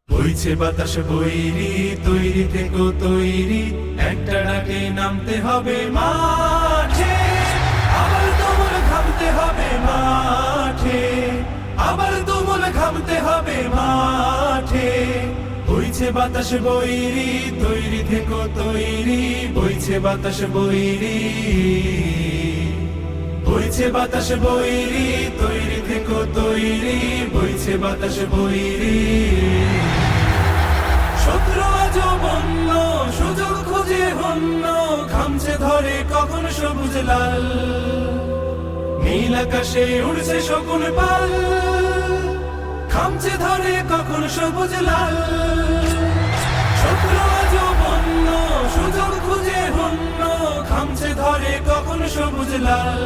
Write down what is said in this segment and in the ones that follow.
বইছে বাতাস বৈরি, তৈরি থেকো তৈরি, একটা ডাকে নামতে হবে মাঠে। আবার তুমুল ঘামতে হবে মাঠে, আবার তুমুল ঘামতে হবে মাঠে। বইছে বাতাস বৈরি, তৈরি থেকো তৈরি, বইছে বাতাস বৈরি। বইছে বাতাস বৈরি, তৈরি থেকো তৈরি, বইছে বাতাস বৈরি। শত্রু আজও বন্য, সুযোগ খুঁজে হন্য, খামছে ধরে কখন সবুজ লাল। নীল আকাশে উড়ছে শকুন পাল, খামছে ধরে কখন সবুজ লাল। শত্রু আজও বন্য, সুযোগ খুঁজে হন্য, খামছে ধরে কখন সবুজ লাল।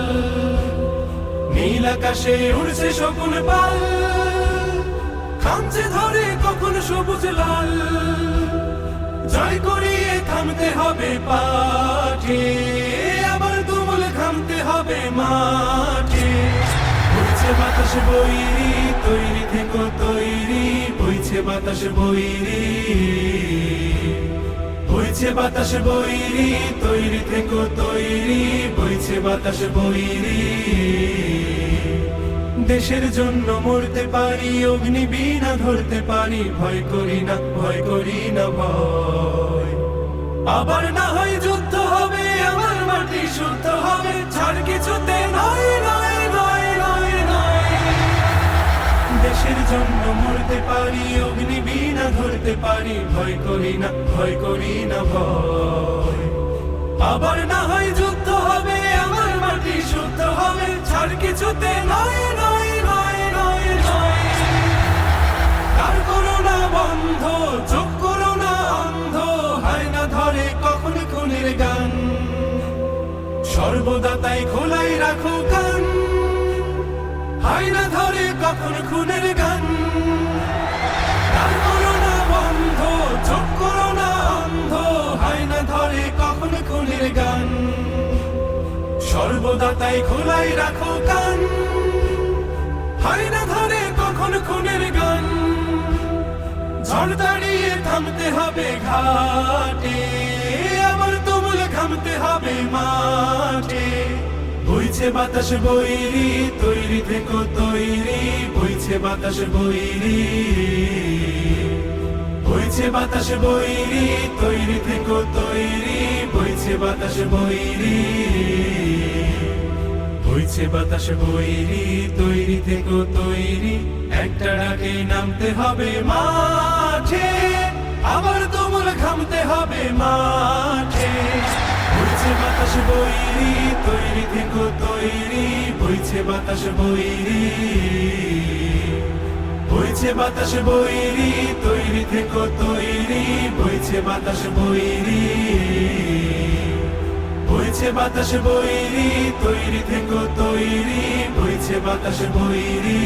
নীল আকাশে উড়ছে শকুন পাল, খামছে ধরে কখন সবুজ লাল। জয় করিয়ে থামতে হবে পাঠে, আবার তুমুল ঘামতে হবে মাঠে। বইছে বাতাস বৈরি, তৈরি থেকো তৈরি, বইছে বাতাস বৈরি। বইছে বাতাস বৈরি, তৈরি থেকো তৈরি, বইছে বাতাস বৈরি। দেশের জন্য মরতে পারি, অগ্নিবীণা ধরতে পারি, ভয় করি না, ভয় করি না ভয়। আবার না হয় যুদ্ধ হবে, আমার মাটি শুদ্ধ হবে, ছাড় কিছুতে নয় নয় নয় নয় নয়। দেশের জন্য মরতে পারি, অগ্নিবীণা ধরতে পারি, ভয় করি না, ভয় করি না ভয়। আবার না হয় যুদ্ধ হবে, আমার মাটি শুদ্ধ হবে, ছাড় কিছুতে নয় নয় নয় নয় নয়। তার করো না বন্ধ, চোখ করো না অন্ধ, হয় না ধরে কখন খুনের গান। সর্বদা তাই খোলাই রাখো কান, হয় না ধরে কখন খুনের গান। তার করো না বন্ধ, চোখ করো না অন্ধ, হয় না ধরে কখন খুনের গান। সর্বদা তাই খোলাই রাখো কান, হয় না ধরে কখন খুনের গান। ঝড় দাঁড়িয়ে থামতে হবে ঘাটে, আবার তুমুল ঘামতে হবে মাঠে। বইছে বাতাস বৈরি, তৈরি থেকো তৈরি, বইছে বাতাস বৈরি। বইছে বাতাস বৈরি, তৈরি থেকো তৈরি, বইছে বাতাস বৈরি। বইছে বাতাস বৈরি, তৈরি থেকো তৈরি, একটা ডাকে নামতে হবে মাঠে। আবার তুমুল ঘামতে হবে মাঠে। বইছে বাতাস বৈরি, তৈরি থেকো তৈরি, বইছে বাতাস বৈরি। বইছে বাতাস বৈরি, তৈরি থেকো তৈরি, বইছে বাতাস বৈরি। বইছে বাতাস বৈরি, তৈরি থেকো তৈরি, বইছে বাতাস বৈরি।